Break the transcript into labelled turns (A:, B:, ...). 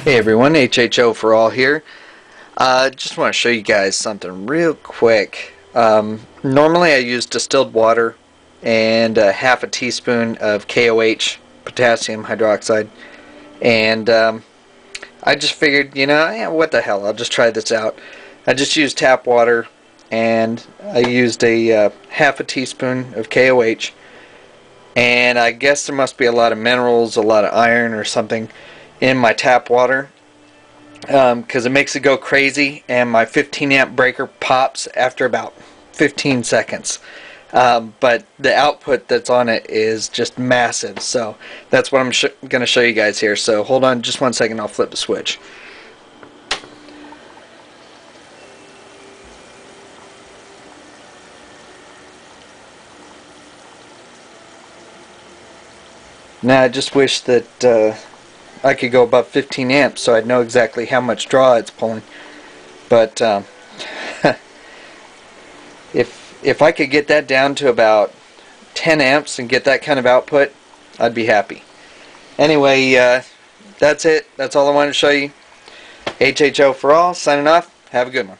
A: Hey everyone, HHO for all here. Just want to show you guys something real quick. Normally I use distilled water and half a teaspoon of KOH, potassium hydroxide, and I just figured, what the hell, I'll just try this out. I just used tap water and I used a half a teaspoon of KOH, and I guess there must be a lot of minerals, a lot of iron or something in my tap water, because it makes it go crazy, and my 15 amp breaker pops after about 15 seconds. But the output that's on it is just massive, so that's what I'm going to show you guys here. So hold on just one second, I'll flip the switch. Now I just wish that I could go above 15 amps so I'd know exactly how much draw it's pulling. But if I could get that down to about 10 amps and get that kind of output, I'd be happy. Anyway, that's it. That's all I wanted to show you. HHO for all, signing off. Have a good one.